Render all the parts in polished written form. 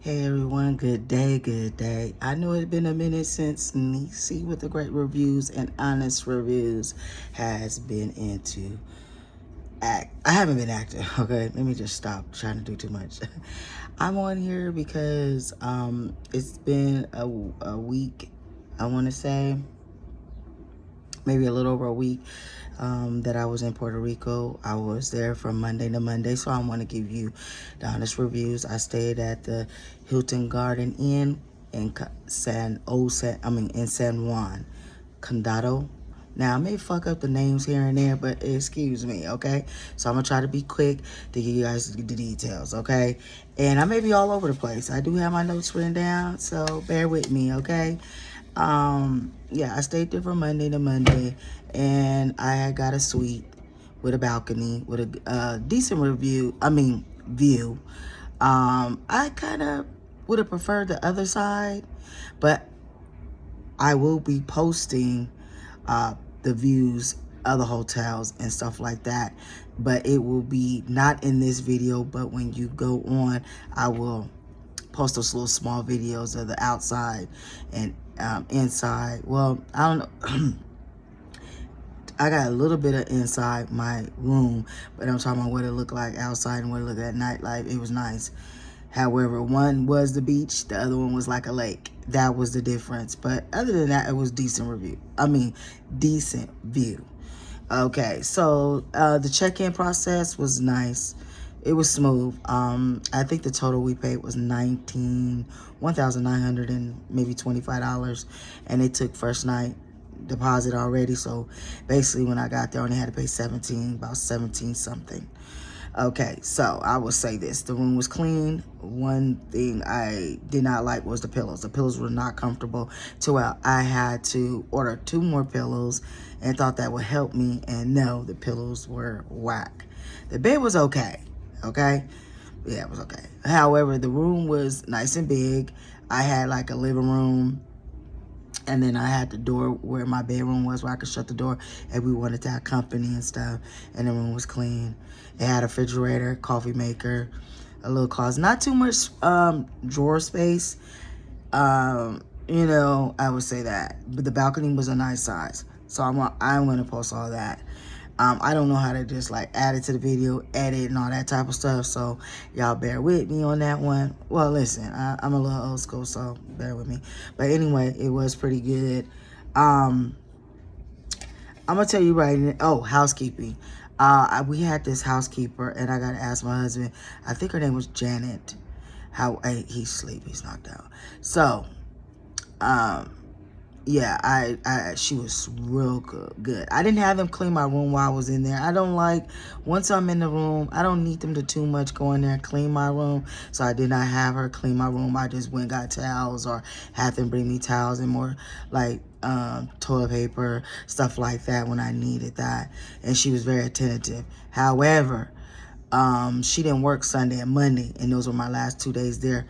Hey everyone, good day, good day. I know it's been a minute since Nisi with the great reviews and honest reviews has been into act. I haven't been active, okay? Let me just stop trying to do too much. I'm on here because it's been a week, I want to say, maybe a little over a week that I was in Puerto Rico. I was there from Monday to Monday, so I want to give you the honest reviews. I stayed at the Hilton Garden Inn in San Juan, Condado. Now, I may fuck up the names here and there, but excuse me, okay? So I'm going to try to be quick to give you guys the details, okay? And I may be all over the place. I do have my notes written down, so bear with me, okay? Yeah, I stayed there from Monday to Monday, and I had got a suite with a balcony with a decent view. I kind of would have preferred the other side, but I will be posting the views of the hotels and stuff like that, but it will be not in this video, but when you go on, I will post those little small videos of the outside and inside. Well, I don't know. I got a little bit of inside my room, but I'm talking about what it looked like outside and what it looked at nightlife. It was nice. However, one was the beach, the other one was like a lake. That was the difference. But other than that, it was decent view. Okay, so the check-in process was nice. It was smooth. I think the total we paid was $1,900 and maybe $25, and they took first night deposit already. So basically, when I got there, I only had to pay about 17 something. Okay, so I will say this. The room was clean. One thing I did not like was the pillows. The pillows were not comfortable. I had to order 2 more pillows and thought that would help me. And no, the pillows were whack. The bed was okay. Okay? Yeah, it was okay. However, the room was nice and big. I had like a living room, and then I had the door where my bedroom was, where I could shut the door if we wanted to have company and stuff. And the room was clean. It had a refrigerator, coffee maker, a little closet. Not too much drawer space. I would say that. But the balcony was a nice size. So I'm gonna post all that. I don't know how to just like add it to the video, edit and all that type of stuff. So y'all bear with me on that one. Well, listen, I'm a little old school, so bear with me. But anyway, it was pretty good. I'm gonna tell you right now. Oh, housekeeping. We had this housekeeper, and I gotta ask my husband. I think her name was Janet. He's asleep. He's knocked out. So, yeah, she was real good. I didn't have them clean my room while I was in there. I don't like, once I'm in the room, I don't need them to too much go in there and clean my room. So I did not have her clean my room. I just went and got towels, or had them bring me towels and more like toilet paper, stuff like that when I needed that. And she was very attentive. However, she didn't work Sunday and Monday, and those were my last 2 days there.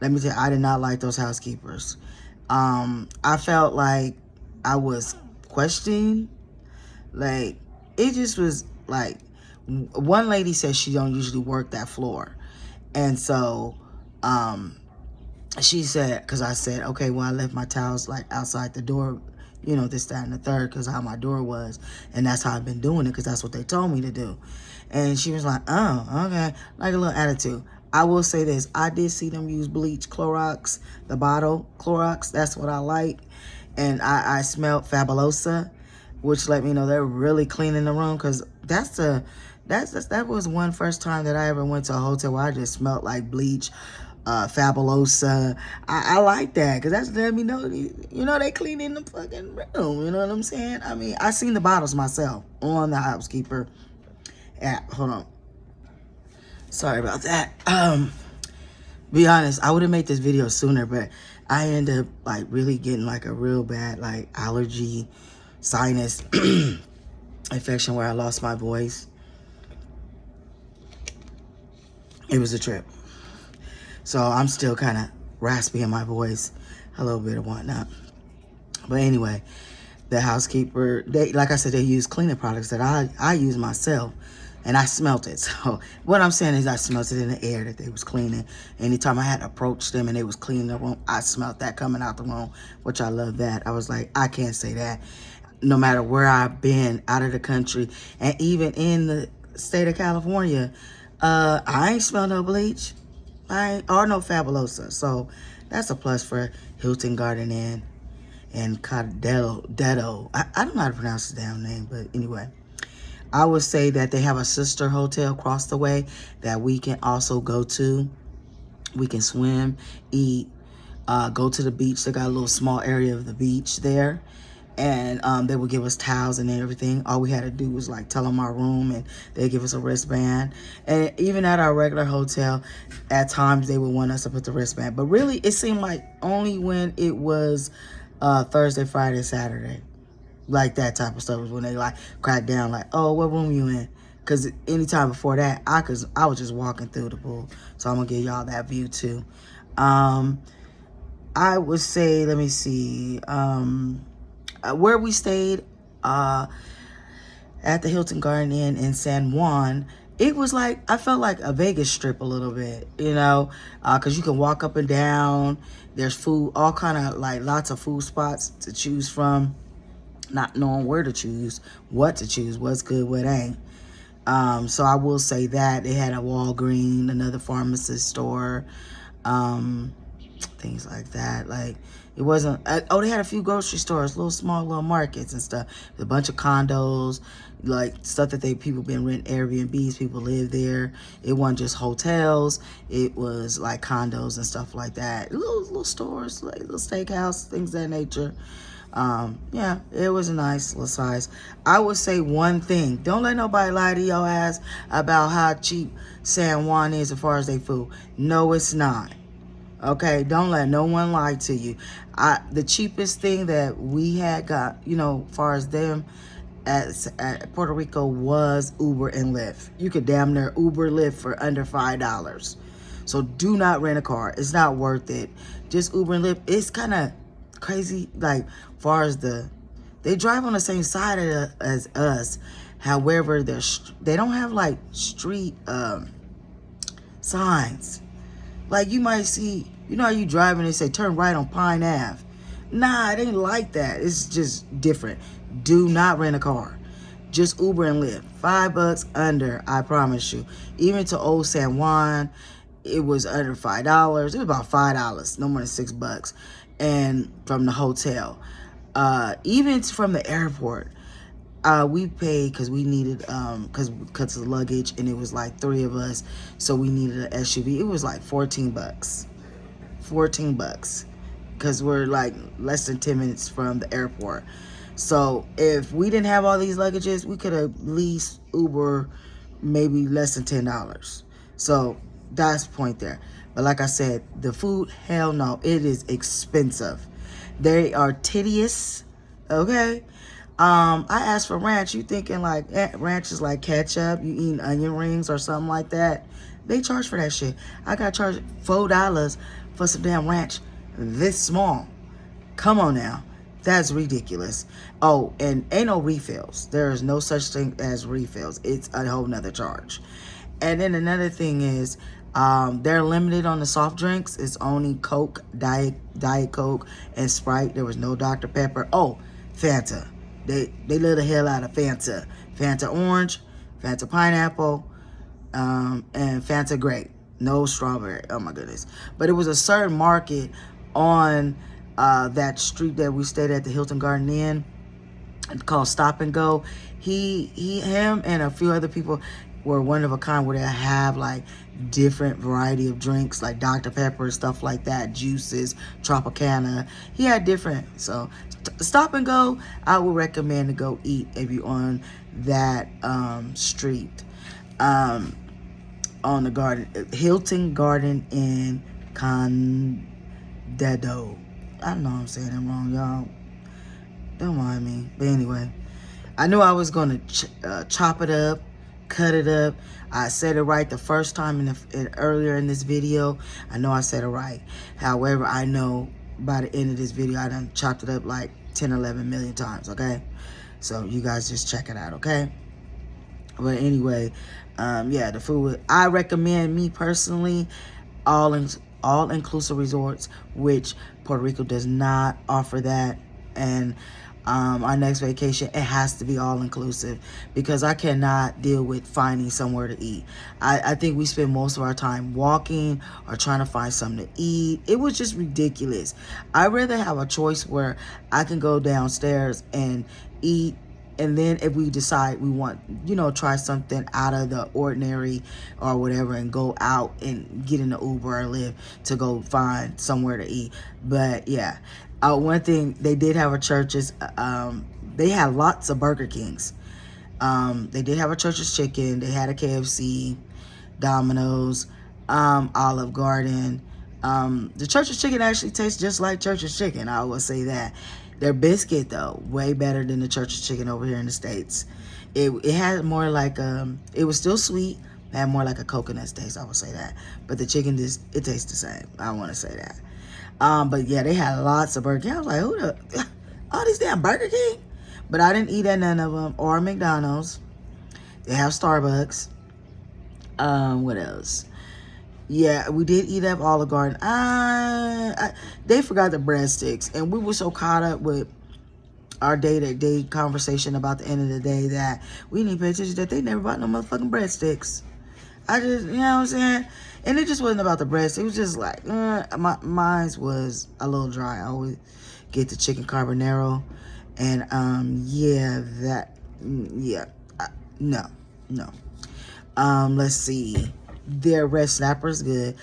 Let me tell you, I did not like those housekeepers. I felt like I was questioning. Like, it just was like, one lady said she don't usually work that floor. And so, she said, because I said, okay, well, I left my towels like outside the door, this, that, and the third, because how my door was. And that's how I've been doing it, because that's what they told me to do. And she was like, oh, okay, like a little attitude. I will say this. I did see them use bleach, Clorox, the bottle Clorox. That's what I like. And I smelled Fabulosa, which let me know they're really cleaning the room, because that was one first time that I ever went to a hotel where I just smelled like bleach, Fabulosa. I like that, because that's let me know, they clean in the fucking room. You know what I'm saying? I mean, I seen the bottles myself on the housekeeper app. Hold on. Sorry about that. Be honest, I would have made this video sooner, but I ended up like really getting like a real bad like allergy, sinus infection where I lost my voice. It was a trip. So I'm still kind of raspy in my voice, a little bit of whatnot. But anyway, the housekeeper, like I said, they use cleaning products that I use myself. and I smelt it. So what I'm saying is I smelt it in the air that they was cleaning. Anytime I had to approach them and they was cleaning the room, I smelt that coming out the room, which I love that. I was like, I can't say that. No matter where I've been out of the country and even in the state of California, I ain't smelled no bleach. Or no Fabulosa. So that's a plus for Hilton Garden Inn and Cardetto. I don't know how to pronounce the damn name, but anyway. I would say that they have a sister hotel across the way that we can also go to. We can swim, eat, go to the beach. They got a little small area of the beach there. And they would give us towels and everything. All we had to do was like tell them our room and they give us a wristband. And even at our regular hotel, at times they would want us to put the wristband. But really, it seemed like only when it was Thursday, Friday, Saturday. Like that type of stuff was when they like cracked down like, oh, what room you in? Because anytime before that, I was just walking through the pool. So I'm going to give y'all that view too. I would say, let me see, where we stayed at the Hilton Garden Inn in San Juan, it was like, I felt like a Vegas strip a little bit, you know, because you can walk up and down. There's food, all kind of like lots of food spots to choose from. Not knowing where to choose, what to choose, what's good, what ain't. So I will say that they had a Walgreens, another pharmacist store, things like that. Like it wasn't. They had a few grocery stores, small little markets and stuff. A bunch of condos, like stuff that people been renting Airbnbs. People live there. It wasn't just hotels. It was like condos and stuff like that. Little stores, like little steakhouse, things of that nature. Yeah, it was a nice little size. I would say one thing. Don't let nobody lie to your ass about how cheap San Juan is as far as they food. No, it's not. Okay, don't let no one lie to you. The cheapest thing that we had got, as far as them at Puerto Rico was Uber and Lyft. You could damn near Uber Lyft for under $5. So do not rent a car. It's not worth it. Just Uber and Lyft. It's kind of crazy, like far as they drive on the same side as us. However, they don't have like street signs. Like you might see, how you drive and they say turn right on Pine Ave. Nah, it ain't like that. It's just different. Do not rent a car. Just Uber and Lyft. $5 under, I promise you. Even to old San Juan, it was under $5. It was about $5, no more than $6. And from the hotel, even from the airport, we paid because we needed because of the luggage, and it was like 3 of us, so we needed an SUV. It was like $14, because we're like less than 10 minutes from the airport. So if we didn't have all these luggages, we could at least Uber maybe less than $10. So that's the point there. But like I said, the food, hell no, it is expensive. They are tedious, okay? I asked for ranch. You thinking like ranch is like ketchup? You eating onion rings or something like that? They charge for that shit. I got charged $4 for some damn ranch this small. Come on now. That's ridiculous. Oh, and ain't no refills. There is no such thing as refills. It's a whole nother charge. And then another thing is, they're limited on the soft drinks. It's only Coke, Diet Coke, and Sprite. There was no Dr. Pepper. Oh, Fanta. They lit the hell out of Fanta. Fanta Orange, Fanta Pineapple, and Fanta Grape. No strawberry. Oh, my goodness. But it was a certain market on that street that we stayed at the Hilton Garden Inn called Stop and Go. Him and a few other people were one of a kind, where they have like different variety of drinks like Dr. Pepper, stuff like that, juices, Tropicana. He had different. So Stop and Go, I would recommend to go eat if you're on that street. On the Hilton Garden in Cardetto. I know I'm saying it wrong, y'all. Don't mind me. But anyway, I knew I was going to chop it up, cut it up. I said it right the first time earlier in this video. I know I said it right. However, I know by the end of this video, I done chopped it up like 10, 11 million times, okay? So you guys just check it out, okay? But anyway, yeah, the food. I recommend, me personally, all in, all inclusive resorts, which Puerto Rico does not offer that. And our next vacation, it has to be all inclusive, because I cannot deal with finding somewhere to eat. I think we spend most of our time walking or trying to find something to eat. It was just ridiculous. I'd rather have a choice where I can go downstairs and eat, and then if we decide we want, try something out of the ordinary or whatever, and go out and get in the Uber or Lyft to go find somewhere to eat. But yeah, one thing, they did have a church's, they had lots of Burger Kings. They did have a Church's Chicken. They had a KFC, Domino's, Olive Garden. The Church's Chicken actually tastes just like Church's Chicken. I will say that. Their biscuit, though, way better than the Church's Chicken over here in the States. It had more like, it was still sweet. It had more like a coconut taste, I would say that. But the chicken, it tastes the same. I want to say that. But yeah, they had lots of Burger King. I was like, who the, all these damn Burger King? But I didn't eat at none of them. Or McDonald's. They have Starbucks. What else? Yeah, we did eat at Olive Garden. They forgot the breadsticks, and we were so caught up with our day-to-day conversation about the end of the day that we didn't pay attention that they never bought no motherfucking breadsticks. I just, you know what I'm saying? And it just wasn't about the breadsticks. It was just like, mine was a little dry. I always get the chicken carbonara, and no. Let's see. Their red snapper's good.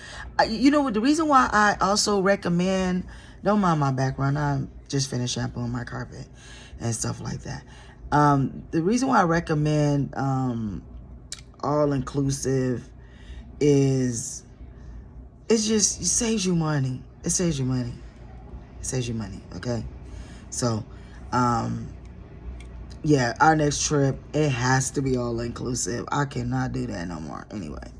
You know what? The reason why I also recommend, don't mind my background, I'm just finished shampooing my carpet and stuff like that. The reason why I recommend all inclusive is, it's just, it saves you money. It saves you money. It saves you money. Okay. So, yeah, our next trip, it has to be all inclusive. I cannot do that no more. Anyway.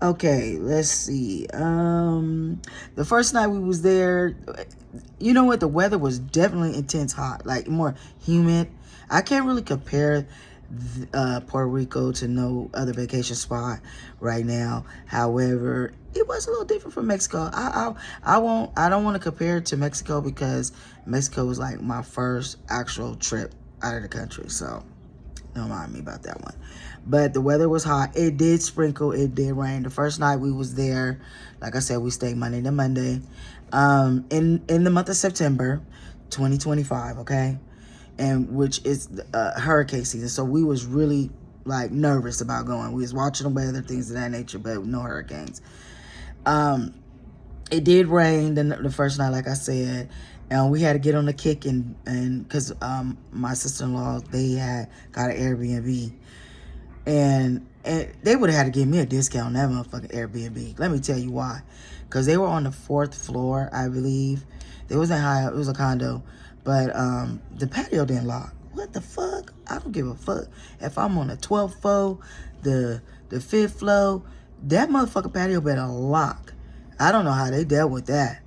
Okay, let's see. The first night we was there, you know what? The weather was definitely intense hot, like more humid. I can't really compare Puerto Rico to no other vacation spot right now. However, it was a little different from Mexico. I don't want to compare it to Mexico, because Mexico was like my first actual trip out of the country. So don't mind me about that one. But the weather was hot. It did sprinkle. It did rain. The first night we was there, like I said, we stayed Monday to Monday, in the month of September 2025, okay? And which is hurricane season. So we was really like nervous about going. We was watching the weather, things of that nature, but no hurricanes. It did rain the first night, like I said. And we had to get on the kick, and because my sister-in-law, they had got an Airbnb. And they would have had to give me a discount on that motherfucking Airbnb. Let me tell you why. Because they were on the 4th floor, I believe. It wasn't high up. It was a condo. But the patio didn't lock. What the fuck? I don't give a fuck. If I'm on the 12th floor, the 5th floor, that motherfucking patio better lock. I don't know how they dealt with that.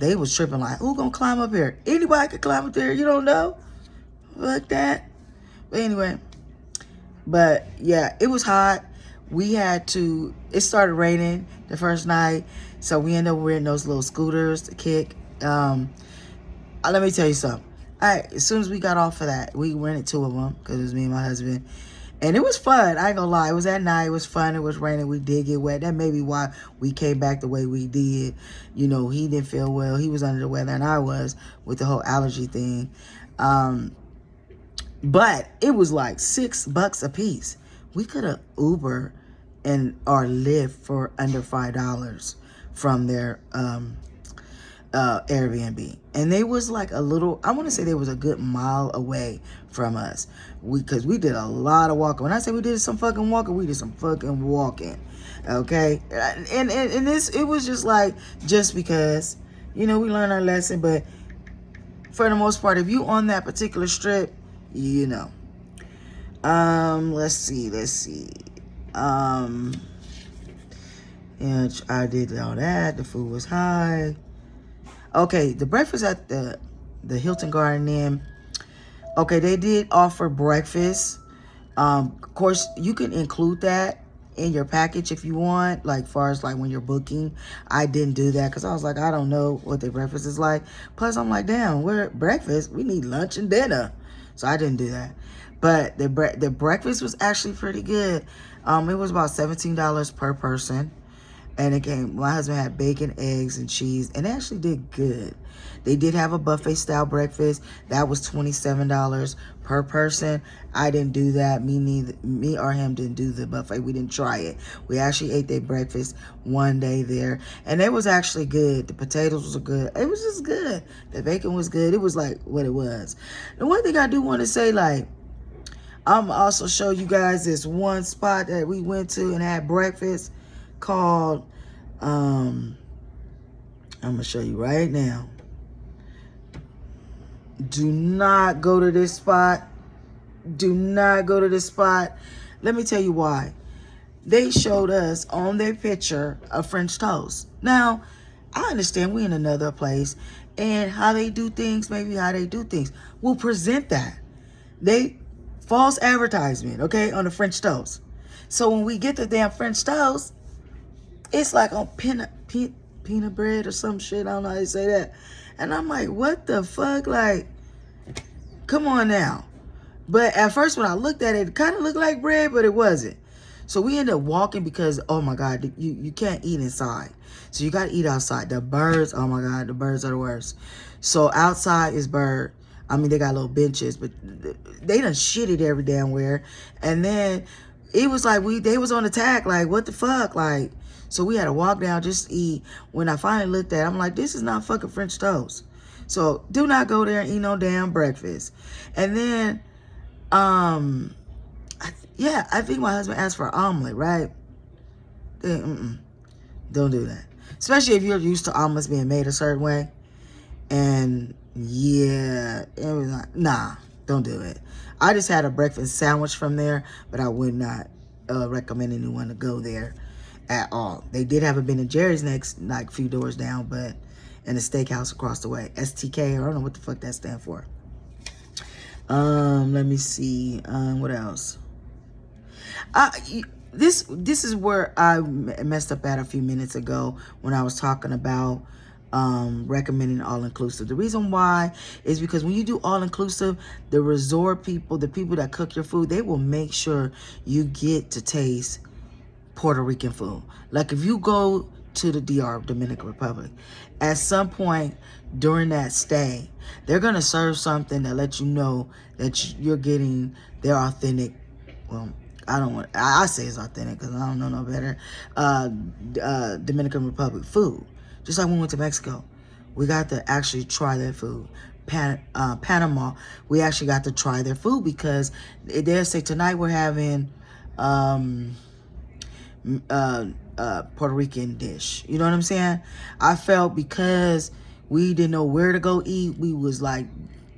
They was tripping like, who gonna climb up here? Anybody can climb up there. You don't know? Fuck that. But anyway. But yeah, it was hot. It started raining the first night. So we ended up wearing those little scooters to kick. Let me tell you something. As soon as we got off of that, we rented 2 of them, because it was me and my husband. And it was fun. I ain't gonna lie. It was at night. It was fun. It was raining. We did get wet. That may be why we came back the way we did. You know, he didn't feel well. He was under the weather, and I was, with the whole allergy thing. But it was like $6 a piece. We could have Uber or Lyft for under $5 from their Airbnb. And they was like a little, I want to say they was a good mile away from us. Because we did a lot of walking. When I say we did some fucking walking, we did some fucking walking. Okay? And this, it was just like, just because, we learned our lesson. But for the most part, if you on that particular strip, let's see. I did all that. The food was high. Okay, the breakfast at the Hilton Garden Inn. Okay, they did offer breakfast. Of course, you can include that in your package if you want, like far as like when you're booking. I didn't do that because I was like, I don't know what their breakfast is like. Plus, I'm like, damn, we're at breakfast. We need lunch and dinner. So I didn't do that. But the breakfast was actually pretty good. It was about $17 per person. And it came, my husband had bacon, eggs, and cheese, and they actually did good. They did have a buffet style breakfast. That was $27 per person. I didn't do that. Me or him didn't do the buffet. We didn't try it. We actually ate their breakfast one day there, and it was actually good. The potatoes were good. It was just good. The bacon was good. It was like what it was. The one thing I do want to say, like, I'm also show you guys this one spot that we went to and had breakfast called, I'm gonna show you right now. Do not go to this spot. Do not go to this spot. Let me tell you why. They showed us on their picture a French toast. Now, I understand we in another place and how they do things, maybe how they do things. We'll present that. They false advertisement, okay, on the French toast. So when we get the damn French toast, it's like on peanut bread or some shit. I don't know how to say that. And I'm like, what the fuck? Like, come on now. But at first when I looked at it, it kind of looked like bread, but it wasn't. So we ended up walking because, oh my God, you can't eat inside. So you got to eat outside. The birds, oh my God, the birds are the worst. So outside is bird. I mean, they got little benches, but they done shit it every damn where. And then it was like they was on attack, like, what the fuck? Like, so we had to walk down just to eat. When I finally looked at it, I'm like, this is not fucking French toast. So do not go there and eat no damn breakfast. And then, I think my husband asked for an omelet, right? Then, don't do that. Especially if you're used to omelets being made a certain way. And yeah, it was like, nah, don't do it. I just had a breakfast sandwich from there, but I would not recommend anyone to go there at all. They did have a Ben and Jerry's next, like, few doors down, but and a steakhouse across the way. STK, I don't know what the fuck that stands for. Let me see. What else? This is where I messed up at a few minutes ago when I was talking about recommending all-inclusive. The reason why is because when you do all-inclusive, the resort people, the people that cook your food, they will make sure you get to taste Puerto Rican food. Like if you go to the DR, Dominican Republic, at some point during that stay, they're going to serve something that lets you know that you're getting their authentic, well, I say it's authentic because I don't know no better, Dominican Republic food. Just like when we went to Mexico, we got to actually try their food. Panama, we actually got to try their food because they'll say, tonight we're having Puerto Rican dish. You know what I'm saying? I felt because we didn't know where to go eat, we was like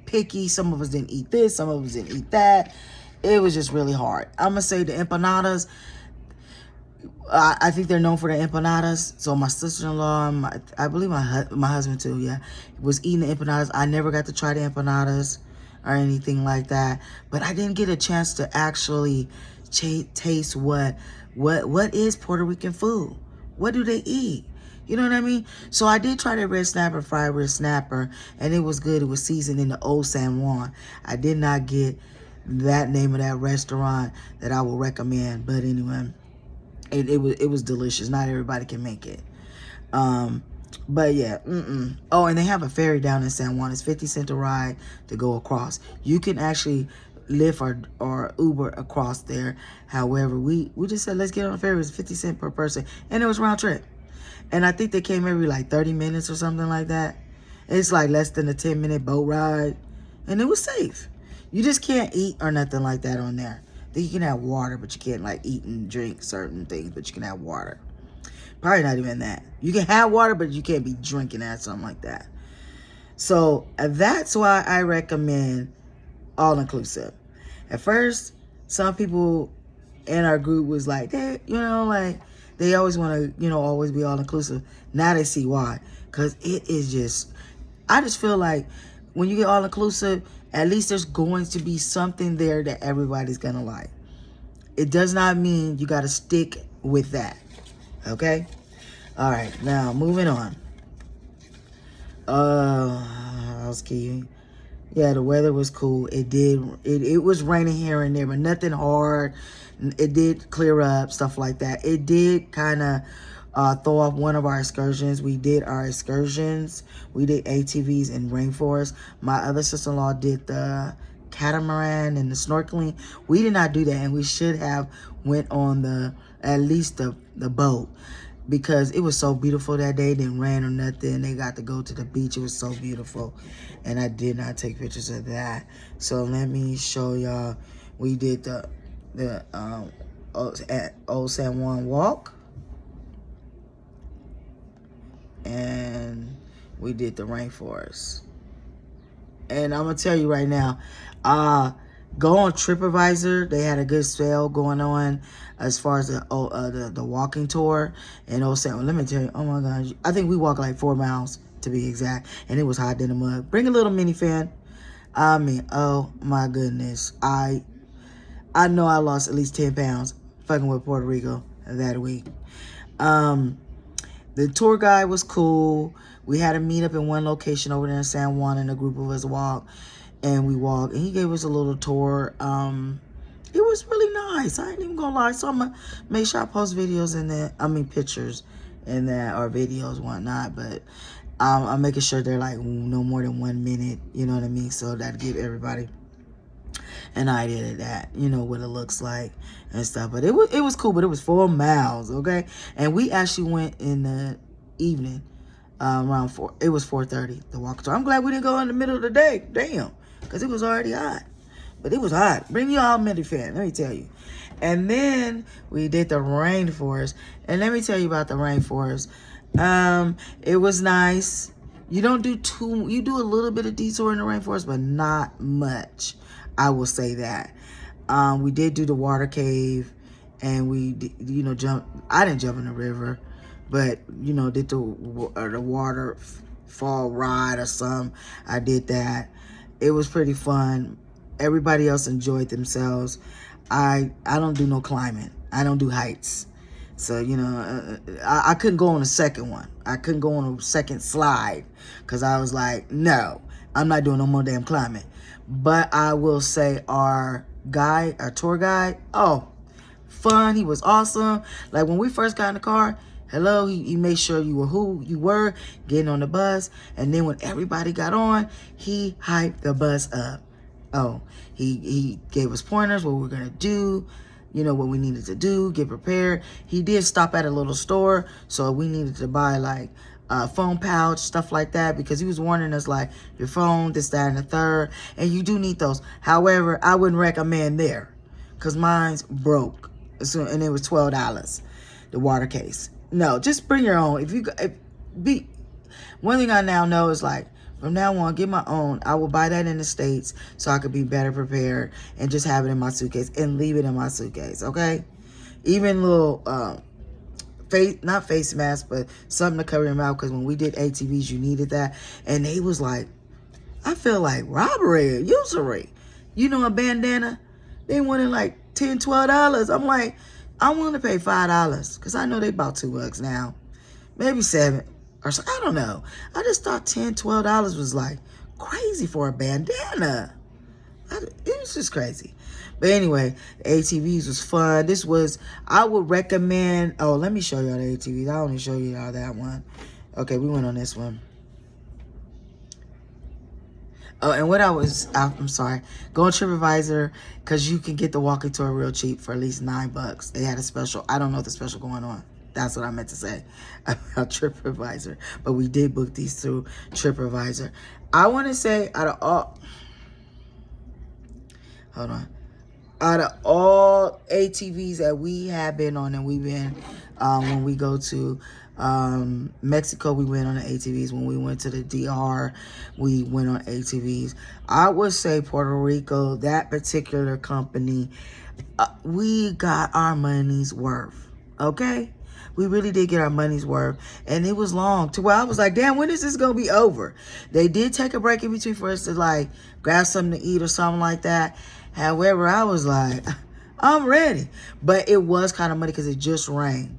picky. Some of us didn't eat this, some of us didn't eat that. It was just really hard. I'm gonna say the empanadas, I think they're known for the empanadas. So my sister-in-law, I believe my husband too, yeah, was eating the empanadas. I never got to try the empanadas or anything like that. But I didn't get a chance to actually taste what is Puerto Rican food. What do they eat? You know what I mean? So I did try the red snapper, fried red snapper, and it was good. It was seasoned in the old San Juan. I did not get that name of that restaurant that I will recommend. But anyway, it was delicious. Not everybody can make it. But yeah, Oh, and they have a ferry down in San Juan. It's 50 cents a ride to go across. You can actually Lyft or Uber across there. However, we just said, let's get on a ferry. It's 50 cents per person. And it was round trip. And I think they came every like 30 minutes or something like that. It's like less than a 10-minute boat ride. And it was safe. You just can't eat or nothing like that on there. You can have water, but you can't like eat and drink certain things, but you can have water. Probably not even that. You can have water, but you can't be drinking that, something like that. So that's why I recommend all-inclusive. At first, some people in our group was like, hey, like they always want to, always be all-inclusive. Now they see why. Because it is just, I just feel like when you get all-inclusive, at least there's going to be something there that everybody's going to like. it does not mean you got to stick with that. Okay? All right, now moving on. I was kidding. Yeah, the weather was cool. It was raining here and there, but nothing hard. It did clear up, stuff like that. It did kind of throw off one of our excursions. We did our excursions. We did ATVs in rainforest. My other sister-in-law did the catamaran and the snorkeling. We did not do that, and we should have went on at least the boat, because it was so beautiful that day. It didn't rain or nothing. They got to go to the beach. It was so beautiful. And I did not take pictures of that. So let me show y'all. We did the at Old San Juan walk. And we did the rainforest. And I'm going to tell you right now, go on TripAdvisor. They had a good sale going on as far as the walking tour. And Old San Juan, let me tell you, oh my gosh, I think we walked like 4 miles to be exact. And it was hot in the mud. Bring a little minifan. I mean, oh my goodness. I know I lost at least 10 pounds fucking with Puerto Rico that week. The tour guide was cool. We had a meet up in one location over there in San Juan, and a group of us walked. And we walked, and he gave us a little tour. It was really nice. I ain't even gonna lie. So I'm gonna make sure I post videos in that. I mean, pictures in that, or videos, whatnot. But I'm making sure they're like no more than 1 minute. You know what I mean? So that'd give everybody an idea of that, you know, what it looks like and stuff. But it was cool. But it was 4 miles, okay? And we actually went in the evening, around 4. It was 4:30. The walk tour. I'm glad we didn't go in the middle of the day. Damn. Because it was already hot. But it was hot. Bring you all minifan, let me tell you. And then we did the rainforest. And let me tell you about the rainforest. It was nice. You don't do you do a little bit of detour in the rainforest, but not much. I will say that. We did do the water cave. And we, you know, I didn't jump in the river. But, you know, did the waterfall ride or something. I did that. It was pretty fun. Everybody else enjoyed themselves. I don't do no climbing. I don't do heights. So, you know, I couldn't go on a second one. I couldn't go on a second slide. Because I was like, no, I'm not doing no more damn climbing. But I will say our tour guide, oh, fun. He was awesome. Like when we first got in the car, hello, he made sure you were who you were, getting on the bus. And then when everybody got on, he hyped the bus up. Oh, he gave us pointers, what we were going to do, you know, what we needed to do, get prepared. He did stop at a little store, so we needed to buy, like, a phone pouch, stuff like that, because he was warning us, like, your phone, this, that, and the third. And you do need those. However, I wouldn't recommend there, because mine's broke. And it was $12, the water case. No, just bring your own. One thing I now know is, like, from now on, get my own. I will buy that in the States so I could be better prepared and just have it in my suitcase and leave it in my suitcase, okay? Even little, not face mask, but something to cover your mouth, because when we did ATVs, you needed that. And they was like, I feel like robbery or usury. You know, a bandana, they wanted like $10, $12. I'm like, I want to pay $5 because I know they about $2 now, maybe $7 or so. I don't know. I just thought $10, $12 was like crazy for a bandana. It was just crazy. But anyway, the ATVs was fun. I would recommend. Oh, let me show y'all the ATVs. I only show y'all that one. Okay, we went on this one. Oh, and I'm sorry, go on TripAdvisor, because you can get the walking tour real cheap for at least $9. They had a special. I don't know the special going on. That's what I meant to say about TripAdvisor. But we did book these through TripAdvisor. I want to say out of all ATVs that we have been on, and we've been, when we go to Mexico, we went on the ATVs. When we went to the DR, we went on ATVs. I would say Puerto Rico, that particular company, we got our money's worth, okay? We really did get our money's worth, and it was long to where I was like, damn, when is this gonna be over? They did take a break in between for us to like grab something to eat or something like that. However, I was like, I'm ready. But it was kind of muddy because it just rained.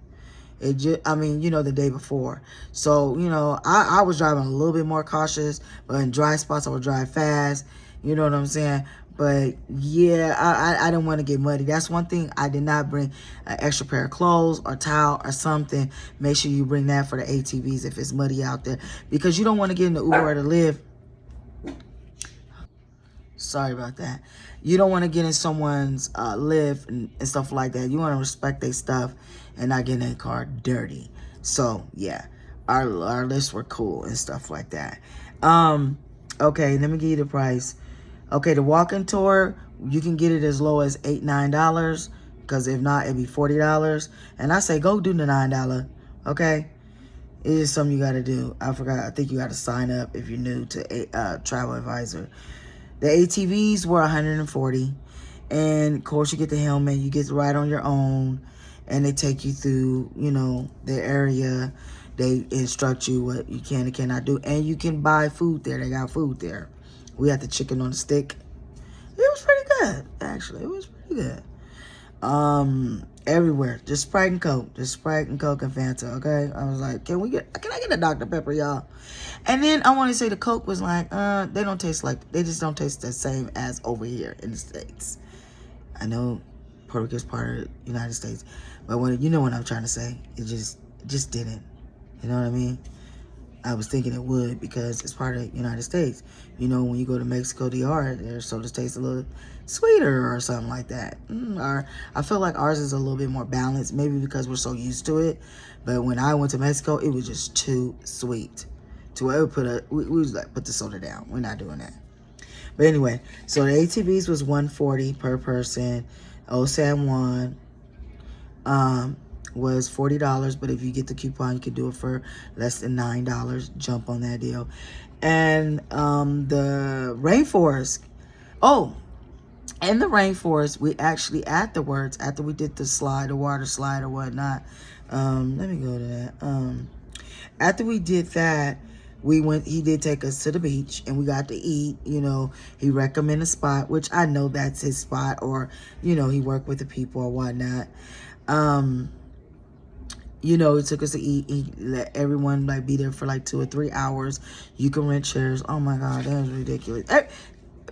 It just, I mean, the day before. So, I was driving a little bit more cautious, but in dry spots, I would drive fast. You know what I'm saying? But yeah, I didn't want to get muddy. That's one thing I did not bring an extra pair of clothes or towel or something. Make sure you bring that for the ATVs if it's muddy out there, because you don't want to get in the Uber or the Lyft. Sorry about that. You don't want to get in someone's lift and stuff like that. You want to respect their stuff and not get in their car dirty. So yeah, our lists were cool and stuff like that. Okay, let me give you the price. Okay, the walking tour, you can get it as low as $8-9, because if not, it'd be $40. And I say go do the $9. Okay, it is something you got to do. I forgot. I think you got to sign up if you're new to Travel Advisor. The ATVs were $140, and of course you get the helmet. You get to ride on your own, and they take you through, the area. They instruct you what you can and cannot do, and you can buy food there. They got food there. We had the chicken on the stick. It was pretty good, actually. It was pretty good. Everywhere, just Sprite and Coke, and Fanta. Okay, I was like, can I get a Dr. Pepper, y'all? And then I want to say the Coke was like, they just don't taste the same as over here in the States. I know Puerto Rico is part of the United States, but what I'm trying to say, it just didn't. You know what I mean? I was thinking it would, because it's part of the United States. When you go to Mexico, DR, their sodas taste a little sweeter or something like that. Or I feel like ours is a little bit more balanced, maybe because we're so used to it. But when I went to Mexico, it was just too sweet. To where we was like, put the soda down. We're not doing that. But anyway, so the ATVs was $140 per person. Old San Juan was $40, but if you get the coupon, you can do it for less than $9. Jump on that deal. And the rainforest. Oh, in the rainforest, we actually afterwards, after we did the water slide or whatnot. Let me go to that. After we did that, he did take us to the beach, and we got to eat. He recommended a spot, which I know that's his spot, or he worked with the people or whatnot. He took us to eat. He let everyone be there for 2 or 3 hours. You can rent chairs. Oh my God, that was ridiculous.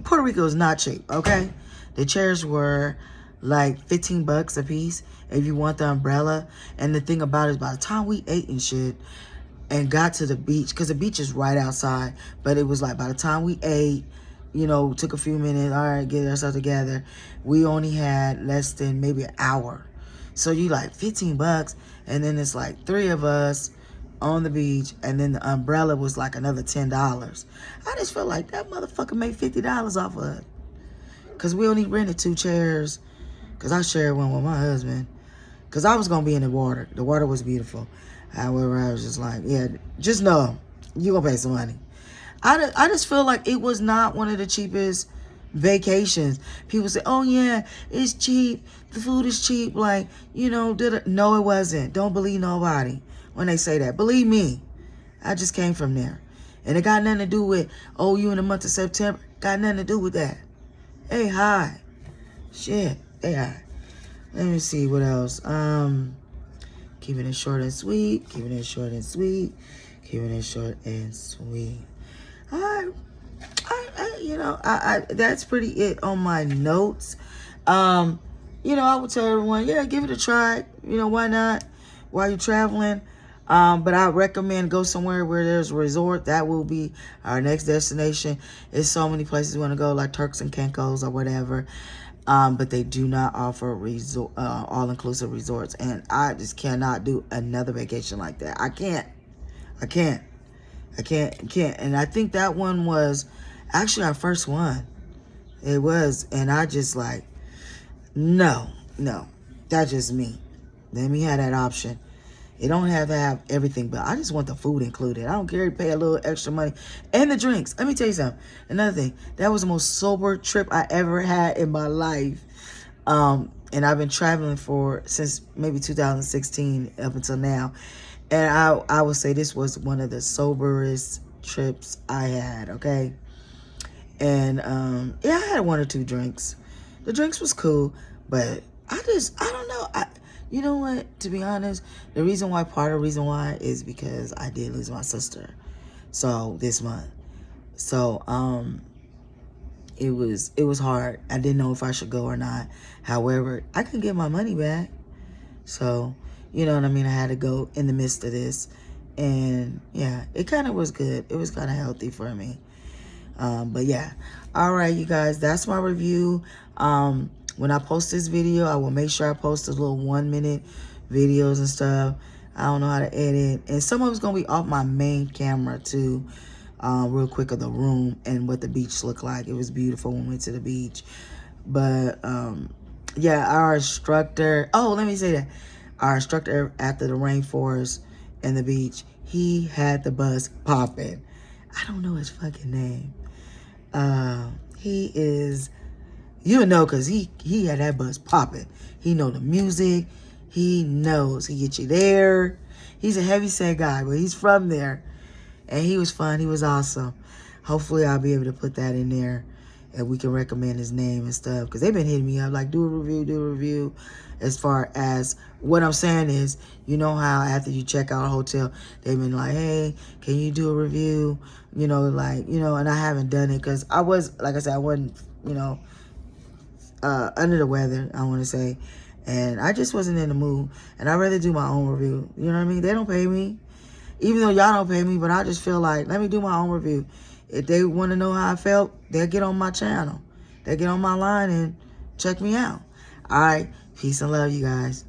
Puerto Rico is not cheap, okay? The chairs were $15 a piece if you want the umbrella. And the thing about it is, by the time we ate and shit and got to the beach, because the beach is right outside, but it was by the time we ate, took a few minutes, all right, get ourselves together, we only had less than maybe an hour. So you $15, and then it's 3 of us on the beach, and then the umbrella was another $10. I just felt like that motherfucker made $50 off of it, because we only rented 2 chairs, because I shared one with my husband, because I was going to be in the water. The water was beautiful. However, I was just yeah, just know you're going to pay some money. I just feel like it was not one of the cheapest vacations. People say, oh yeah, it's cheap, the food is cheap, no, it wasn't. Don't believe nobody when they say that. Believe me, I just came from there, and it got nothing to do with, oh, you in the month of September. Got nothing to do with that. Hey, hi. Shit, hey, hi. Let me see what else. Keeping it short and sweet, that's pretty it on my notes. I would tell everyone, yeah, give it a try. Why not? While you're traveling. But I recommend go somewhere where there's a resort. That will be our next destination. There's so many places we want to go, like Turks and Caicos or whatever. But they do not offer all-inclusive resorts. And I just cannot do another vacation like that. I can't. And I think that one was actually our first one. It was. And I just no. That's just me. Let me have that option. It don't have to have everything, but I just want the food included. I don't care to pay a little extra money. And the drinks. Let me tell you something. Another thing. That was the most sober trip I ever had in my life. And I've been traveling since maybe 2016 up until now. And I would say this was one of the soberest trips I had, okay? And, yeah, I had 1 or 2 drinks. The drinks was cool, but I don't know. You know what? To be honest, part of the reason why is because I did lose my sister. So this month. So, it was hard. I didn't know if I should go or not. However, I can get my money back. So, you know what I mean? I had to go in the midst of this. And yeah, it kind of was good. It was kind of healthy for me. But yeah. All right, you guys, that's my review. When I post this video, I will make sure I post a little 1-minute videos and stuff. I don't know how to edit. And some of it's going to be off my main camera too. Real quick of the room and what the beach looked like. It was beautiful when we went to the beach. But yeah, our instructor, let me say that. Our instructor after the rainforest and the beach, he had the bus popping. I don't know his fucking name. He is, you know, because he had that bus popping. He know the music. He knows. He get you there. He's a heavyset guy, but he's from there. And he was fun. He was awesome. Hopefully, I'll be able to put that in there. And we can recommend his name and stuff. Because they've been hitting me up like, do a review. As far as what I'm saying is, you know how after you check out a hotel, they've been like, hey, can you do a review? You know, like, you know, and I haven't done it. Because I was, like I said, I wasn't, you know, under the weather, I want to say. And I just wasn't in the mood. And I'd rather do my own review. You know what I mean? They don't pay me. Even though y'all don't pay me, but I just feel like, let me do my own review. If they want to know how I felt, they'll get on my channel. They'll get on my line and check me out. All right. Peace and love, you guys.